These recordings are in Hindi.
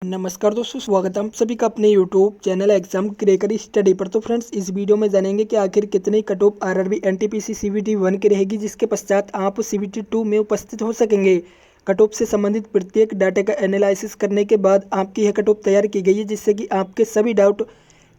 नमस्कार दोस्तों, स्वागत है आप सभी का अपने YouTube channel exam cracker study पर। तो फ्रेंड्स, इस वीडियो में जानेंगे कि आखिर कितनी cut off RRB NTPC CBT 1 की रहेगी, जिसके पश्चात आप सीबीटी 2 में उपस्थित हो सकेंगे। कट ऑफ से संबंधित प्रत्येक डाटा का एनालिसिस करने के बाद आपकी यह कट ऑफ तैयार की गई है, जिससे कि आपके सभी डाउट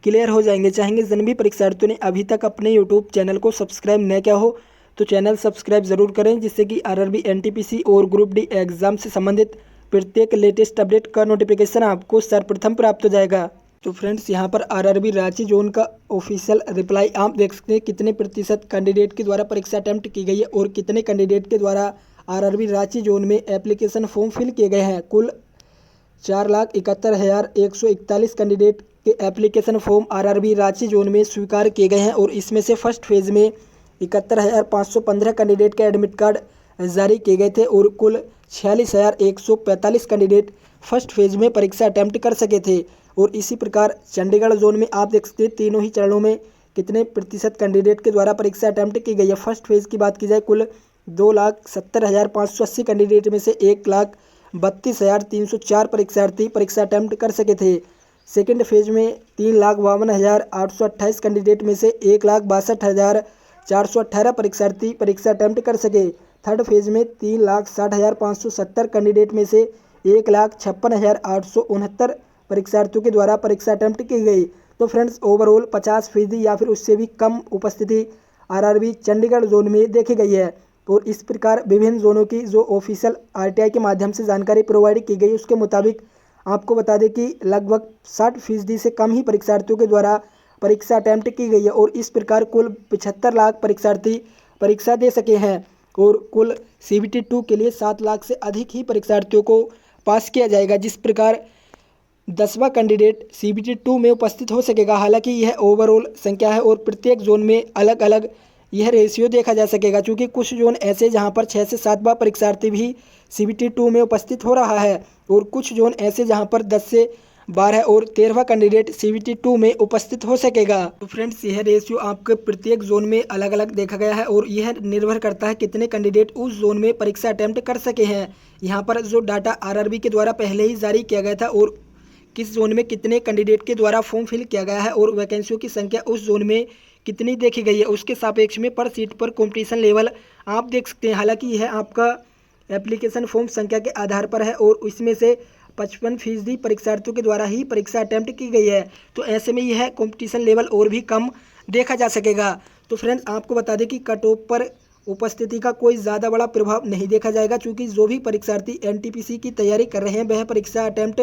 क्लियर हो जाएंगे। चाहेंगे जिन भी परीक्षार्थियों ने अभी तक अपने यूट्यूब चैनल को सब्सक्राइब न किया हो तो चैनल सब्सक्राइब जरूर करें, जिससे कि आरआरबी एनटीपीसी और ग्रुप डी एग्जाम से संबंधित प्रत्येक लेटेस्ट अपडेट का नोटिफिकेशन आपको सर्वप्रथम प्राप्त हो जाएगा। तो फ्रेंड्स, यहाँ पर आरआरबी रांची जोन का ऑफिशियल रिप्लाई आप देख सकते हैं कितने प्रतिशत कैंडिडेट के द्वारा परीक्षा अटेम्प्ट की गई है और कितने कैंडिडेट के द्वारा आरआरबी रांची जोन में एप्लीकेशन फॉर्म फिल किए गए हैं। कुल 4,71,141 कैंडिडेट के application form RRB Ranchi zone में स्वीकार किए गए हैं और इसमें से फर्स्ट फेज में 71,515 कैंडिडेट के एडमिट कार्ड जारी किए गए थे और कुल 46,145 कैंडिडेट फर्स्ट फेज में परीक्षा अटेम्प्ट कर सके थे। और इसी प्रकार चंडीगढ़ जोन में आप देख सकते हैं तीनों ही चरणों में कितने प्रतिशत कैंडिडेट के द्वारा परीक्षा अटेम्प्ट की गई है। फर्स्ट फेज की बात की जाए, कुल 2,70,580 कैंडिडेट में से 1,32,304 परीक्षार्थी परीक्षा अटेम्प्ट कर सके थे। सेकेंड फेज में 3,52,828 कैंडिडेट में से 1,62,418 परीक्षार्थी परीक्षा अटेम्प्ट कर सके। थर्ड फेज में 3,60,570 कैंडिडेट में से 1,56,869 परीक्षार्थियों के द्वारा परीक्षा अटेम्प्ट की गई। तो फ्रेंड्स, ओवरऑल 50% या फिर उससे भी कम उपस्थिति आरआरबी चंडीगढ़ जोन में देखी गई है। और इस प्रकार विभिन्न जोनों की जो ऑफिशियल आरटीआई के माध्यम से जानकारी प्रोवाइड की गई, उसके मुताबिक आपको बता दें कि लगभग 60% से कम ही परीक्षार्थियों के द्वारा परीक्षा अटेम्प्ट की गई है। और इस प्रकार कुल 75 लाख परीक्षार्थी परीक्षा दे सके हैं और कुल सीबीटी 2 के लिए 7 लाख से अधिक ही परीक्षार्थियों को पास किया जाएगा। जिस प्रकार 10वां कैंडिडेट सीबीटी 2 में उपस्थित हो सकेगा। हालांकि यह ओवरऑल संख्या है और प्रत्येक जोन में अलग अलग यह रेशियो देखा जा सकेगा, क्योंकि कुछ जोन ऐसे जहां पर 6 से 7वां परीक्षार्थी भी सीबीटी 2 में उपस्थित हो रहा है और कुछ जोन ऐसे जहां पर 10 से 12 और 13वां कैंडिडेट सीबीटी 2 में उपस्थित हो सकेगा। तो फ्रेंड्स, यह रेशियो आपके प्रत्येक जोन में अलग अलग देखा गया है और यह निर्भर करता है कितने कैंडिडेट उस जोन में परीक्षा अटेम्प्ट कर सके हैं। यहाँ पर जो डाटा आरआरबी के द्वारा पहले ही जारी किया गया था और किस जोन में कितने कैंडिडेट के द्वारा फॉर्म फिल किया गया है और वैकेंसियों की संख्या उस जोन में कितनी देखी गई है, उसके सापेक्ष में पर सीट पर कॉम्पिटिशन लेवल आप देख सकते हैं। हालांकि यह आपका एप्लीकेशन फॉर्म संख्या के आधार पर है और इसमें से 55% परीक्षार्थियों के द्वारा ही परीक्षा अटेम्प्ट की गई है। तो ऐसे में यह कंपटीशन लेवल और भी कम देखा जा सकेगा। तो फ्रेंड्स, आपको बता दें कि कट ऑफ पर उपस्थिति का कोई ज़्यादा बड़ा प्रभाव नहीं देखा जाएगा, क्योंकि जो भी परीक्षार्थी एनटीपीसी की तैयारी कर रहे हैं वह परीक्षा अटेम्प्ट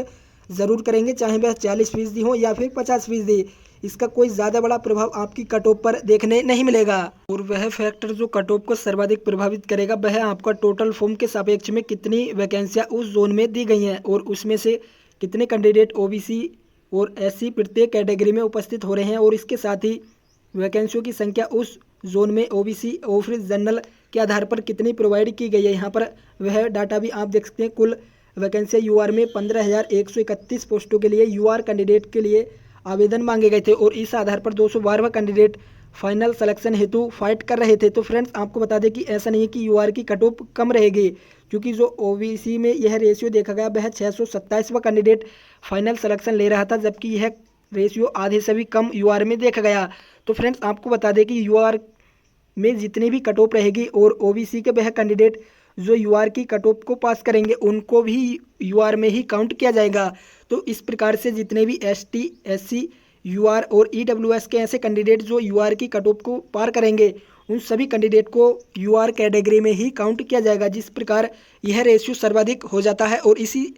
ज़रूर करेंगे, चाहे वह 40% हो या फिर 50%। इसका कोई ज़्यादा बड़ा प्रभाव आपकी कट ऑफ पर देखने नहीं मिलेगा। और वह फैक्टर जो कट ऑफ को सर्वाधिक प्रभावित करेगा वह आपका टोटल फॉर्म के सापेक्ष में कितनी वैकेंसियां उस जोन में दी गई हैं और उसमें से कितने कैंडिडेट ओबीसी और एससी प्रत्येक कैटेगरी में उपस्थित हो रहे हैं और इसके साथ ही वैकेंसियों की संख्या उस जोन में ओबीसी और फिर जनरल के आधार पर कितनी प्रोवाइड की गई है। यहाँ पर वह डाटा भी आप देख सकते हैं। कुल वैकेंसी यूआर में 15,131 पोस्टों के लिए यूआर कैंडिडेट के लिए आवेदन मांगे गए थे और इस आधार पर 212वां कैंडिडेट फाइनल सिलेक्शन हेतु फाइट कर रहे थे। तो फ्रेंड्स, आपको बता दें कि ऐसा नहीं है कि यूआर की कट ऑफ कम रहेगी, क्योंकि जो ओबीसी में यह रेशियो देखा गया वह 627वां कैंडिडेट फाइनल सिलेक्शन ले रहा था, जबकि यह रेशियो आधे से भी कम यूआर में देखा गया। तो फ्रेंड्स, आपको बता दें कि यूआर में जितनी भी कट ऑफ रहेगी और ओबीसी के वह कैंडिडेट जो यूआर की कट ऑफ को पास करेंगे उनको भी यूआर में ही काउंट किया जाएगा। तो इस प्रकार से जितने भी एसटी, एससी, यूआर और ईडब्ल्यूएस के ऐसे कैंडिडेट जो यूआर की कट ऑफ को पार करेंगे उन सभी कैंडिडेट को यूआर कैटेगरी में ही काउंट किया जाएगा। जिस प्रकार यह रेशियो सर्वाधिक हो जाता है और इसी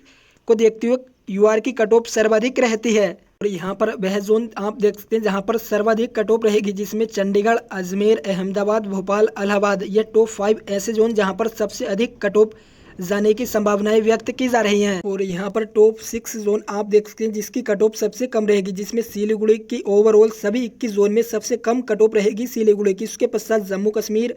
को देखते हुए यूआर की कट ऑफ सर्वाधिक रहती है। और यहाँ पर वह जोन आप देख सकते हैं जहाँ पर सर्वाधिक कट ऑफ रहेगी, जिसमें चंडीगढ़, अजमेर, अहमदाबाद, भोपाल, इलाहाबाद, ये टॉप 5 ऐसे जोन जहाँ पर सबसे अधिक कट ऑफ जाने की संभावनाएं व्यक्त की जा रही हैं। और यहाँ पर टॉप 6 जोन आप देख सकते हैं जिसकी कट ऑफ सबसे कम रहेगी, जिसमें सिलीगुड़ी की ओवरऑल सभी 21 जोन में सबसे कम कट ऑफ रहेगी सिलीगुड़ी की। उसके पश्चात जम्मू कश्मीर,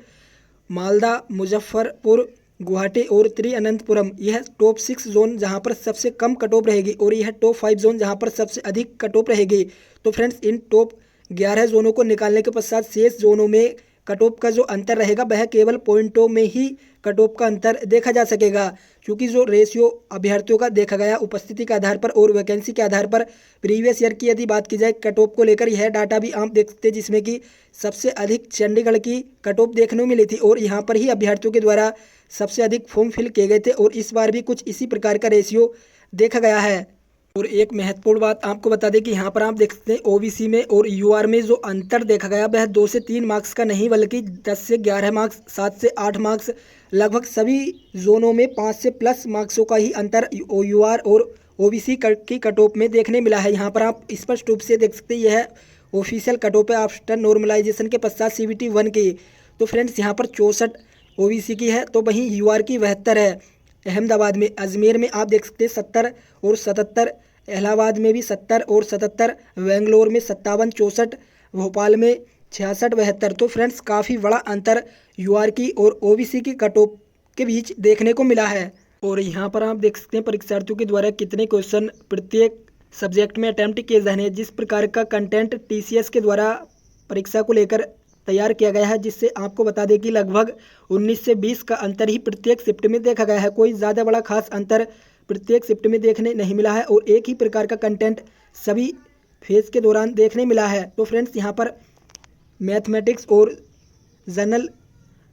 मालदा, मुजफ्फरपुर, गुवाहाटी और तिरुवनंतपुरम, यह टॉप 6 जोन जहां पर सबसे कम कट ऑफ रहेगी और यह टॉप 5 जोन जहां पर सबसे अधिक कट ऑफ रहेगी। तो फ्रेंड्स, इन टॉप 11 जोनों को निकालने के पश्चात शेष जोनों में कट ऑफ का जो अंतर रहेगा वह केवल पॉइंटों में ही कट ऑफ का अंतर देखा जा सकेगा, क्योंकि जो रेशियो अभ्यर्थियों का देखा गया उपस्थिति के आधार पर और वैकेंसी के आधार पर प्रीवियस ईयर की यदि बात की जाए कट ऑफ को लेकर, यह डाटा भी आप देख सकते हैं जिसमें कि सबसे अधिक चंडीगढ़ की कट ऑफ देखने को मिली थी और यहाँ पर ही अभ्यर्थियों के द्वारा सबसे अधिक फॉर्म फिल किए गए थे और इस बार भी कुछ इसी प्रकार का रेशियो देखा गया है। और एक महत्वपूर्ण बात आपको बता दें कि यहाँ पर आप देख सकते हैं ओबीसी में और यूआर में जो अंतर देखा गया वह 2 से 3 मार्क्स का नहीं बल्कि 10 से 11 मार्क्स, 7 से 8 मार्क्स, लगभग सभी जोनों में 5 से प्लस मार्क्सों का ही अंतर यूआर और ओबीसी की कट ऑफ में देखने मिला है। यहाँ पर आप स्पष्ट रूप से देख सकते हैं यह ऑफिशियल कट ऑफ है आफ्टर नॉर्मलाइजेशन के पश्चात CBT 1 की। तो फ्रेंड्स यहाँ पर 64 ओबीसी की है तो वहीं यूआर की 72 है। अहमदाबाद में, अजमेर में आप देख सकते हैं 70 और 77, इलाहाबाद में भी 70 और 77, बेंगलोर में 57 64, भोपाल में 66 72। तो फ्रेंड्स काफ़ी बड़ा अंतर यूआर की और ओबीसी की कट ऑफ के बीच देखने को मिला है। और यहाँ पर आप देख सकते हैं परीक्षार्थियों के द्वारा कितने क्वेश्चन प्रत्येक सब्जेक्ट में अटैम्प्ट किए जाने हैं, जिस प्रकार का कंटेंट TCS के द्वारा परीक्षा को लेकर तैयार किया गया है, जिससे आपको बता दें कि लगभग 19 से 20 का अंतर ही प्रत्येक शिफ्ट में देखा गया है। कोई ज़्यादा बड़ा खास अंतर प्रत्येक शिफ्ट में देखने नहीं मिला है और एक ही प्रकार का कंटेंट सभी फेज के दौरान देखने मिला है। तो फ्रेंड्स यहाँ पर मैथमेटिक्स और जनरल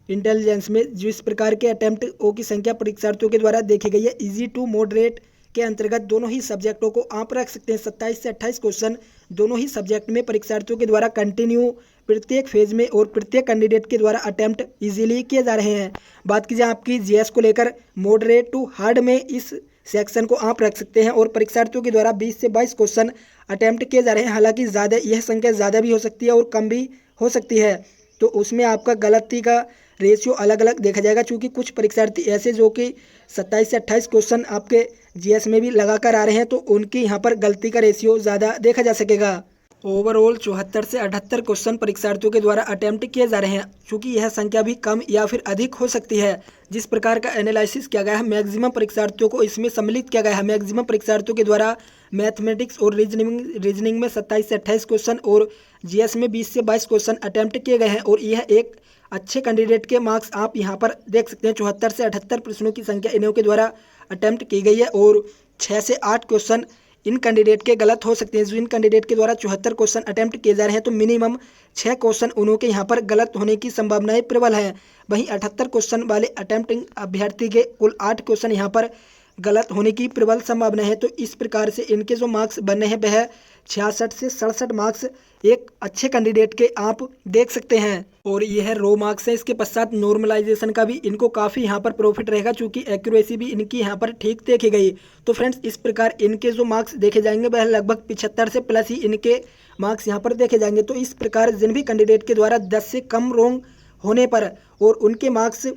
इंटेलिजेंस में जिस प्रकार के अटैम्प्ट की संख्या परीक्षार्थियों के द्वारा देखी गई है, इजी टू मॉडरेट के अंतर्गत दोनों ही सब्जेक्टों को आप रख सकते हैं। 27 से 28 क्वेश्चन दोनों ही सब्जेक्ट में परीक्षार्थियों के द्वारा कंटिन्यू प्रत्येक फेज में और प्रत्येक कैंडिडेट के द्वारा अटैम्प्ट इजीली किए जा रहे हैं। बात कीजिए आपकी जीएस को लेकर, मॉडरेट टू हार्ड में इस सेक्शन को आप रख सकते हैं और परीक्षार्थियों के द्वारा 20 से 22 क्वेश्चन अटैम्प्ट किए जा रहे हैं। हालांकि ज़्यादा यह संख्या ज़्यादा भी हो सकती है और कम भी हो सकती है, तो उसमें आपका गलती का रेशियो अलग अलग देखा जाएगा, क्योंकि कुछ परीक्षार्थी ऐसे जो कि 27 से 28 क्वेश्चन आपके जीएस में भी लगाकर आ रहे हैं, तो उनकी यहाँ पर गलती का रेशियो ज़्यादा देखा जा सकेगा। ओवरऑल 74 से 78 क्वेश्चन परीक्षार्थियों के द्वारा अटेम्प्ट किए जा रहे हैं, क्योंकि यह संख्या भी कम या फिर अधिक हो सकती है। जिस प्रकार का एनालिसिस किया गया है, मैक्सिमम परीक्षार्थियों को इसमें सम्मिलित किया गया है। मैक्सिमम परीक्षार्थियों के द्वारा मैथमेटिक्स और रीजनिंग में 27 से 28 क्वेश्चन और जीएस में 20 से 22 क्वेश्चन अटेम्प्ट किए गए हैं और यह एक अच्छे कैंडिडेट के मार्क्स आप यहाँ पर देख सकते हैं। 74 से 78 प्रश्नों की संख्या इन्हों के द्वारा अटेम्प्ट की गई है और 6 से 8 क्वेश्चन इन कैंडिडेट के गलत हो सकते हैं। जो इन कैंडिडेट के द्वारा 74 क्वेश्चन अटेम्प्ट किए जा रहे हैं, तो मिनिमम 6 क्वेश्चन उन्हों के यहाँ पर गलत होने की संभावनाएं प्रबल हैं। वहीं 78 क्वेश्चन वाले अटेम्प्टिंग अभ्यर्थी के कुल 8 क्वेश्चन यहाँ पर गलत होने की प्रबल संभावना है। तो इस प्रकार से इनके जो मार्क्स बने हैं वह 66 से 67 मार्क्स एक अच्छे कैंडिडेट के आप देख सकते हैं। और यह रो मार्क्स है। इसके पश्चात नॉर्मलाइजेशन का भी इनको काफ़ी यहाँ पर प्रॉफिट रहेगा, क्योंकि एक्यूरेसी भी इनकी यहाँ पर ठीक देखी गई। तो फ्रेंड्स इस प्रकार इनके जो मार्क्स देखे जाएंगे वह लगभग 75 से प्लस ही इनके मार्क्स यहाँ पर देखे जाएंगे। तो इस प्रकार जिन भी कैंडिडेट के द्वारा 10 से कम रोंग होने पर और उनके मार्क्स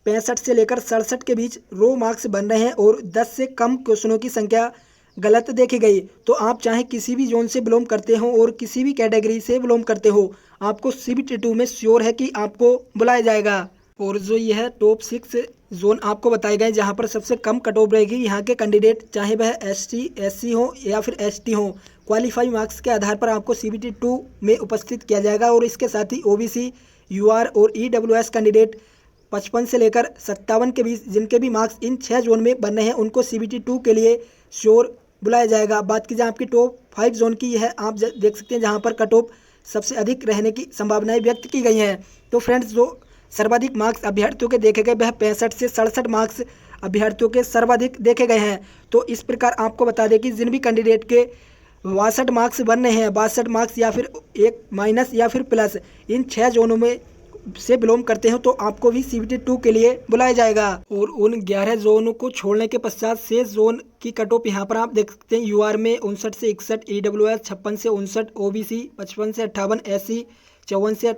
65 से लेकर 67 के बीच रो मार्क्स बन रहे हैं और 10 से कम क्वेश्चनों की संख्या गलत देखी गई, तो आप चाहे किसी भी जोन से बिलोंग करते हो और किसी भी कैटेगरी से बिलोंग करते हो, आपको CBT 2 में श्योर है कि आपको बुलाया जाएगा। और जो यह टॉप 6 जोन आपको बताए गए जहां पर सबसे कम कट ऑफ रहेगी, यहाँ के कैंडिडेट चाहे वह ST SC हो या फिर ST हो, क्वालिफाई मार्क्स के आधार पर आपको CBT 2 में उपस्थित किया जाएगा। और इसके साथ ही OBC UR और EWS कैंडिडेट 55 से लेकर 57 के बीच जिनके भी मार्क्स इन 6 जोन में बन रहे हैं, उनको CBT 2 के लिए श्योर बुलाया जाएगा। बात की जाए आपकी टॉप 5 जोन की, यह आप देख सकते हैं जहां पर कट ऑफ सबसे अधिक रहने की संभावनाएं व्यक्त की गई हैं। तो फ्रेंड्स जो सर्वाधिक मार्क्स अभ्यर्थियों के देखे गए वह 65 से 67 मार्क्स अभ्यर्थियों के सर्वाधिक देखे गए हैं। तो इस प्रकार आपको बता दें कि जिन भी कैंडिडेट के 62 मार्क्स बन रहे हैं, 62 मार्क्स या फिर एक माइनस या फिर प्लस, इन 6 जोनों में से बिलोंग करते हो तो आपको भी CBT 2 के लिए बुलाया जाएगा। और उन 11 जोनों को छोड़ने के पश्चात शेष जोन की कट ऑफ यहाँ पर आप देख सकते हैं। UR में 59 से 61, EWS 56 से 59, OBC 55 से 58, SC 54 से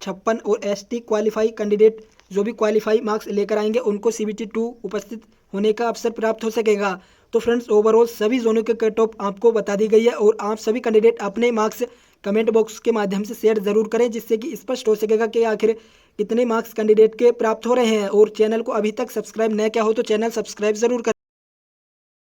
56 और ST क्वालिफाई कैंडिडेट जो भी क्वालिफाई मार्क्स लेकर आएंगे उनको CBT 2 उपस्थित होने का अवसर प्राप्त हो सकेगा। तो फ्रेंड्स ओवरऑल सभी जोनों के कट ऑफ आपको बता दी गई है और आप सभी कैंडिडेट अपने मार्क्स कमेंट बॉक्स के माध्यम से शेयर जरूर करें, जिससे कि स्पष्ट हो सकेगा कि आखिर कितने मार्क्स कैंडिडेट के प्राप्त हो रहे हैं। और चैनल को अभी तक सब्सक्राइब न किया हो तो चैनल सब्सक्राइब जरूर करें।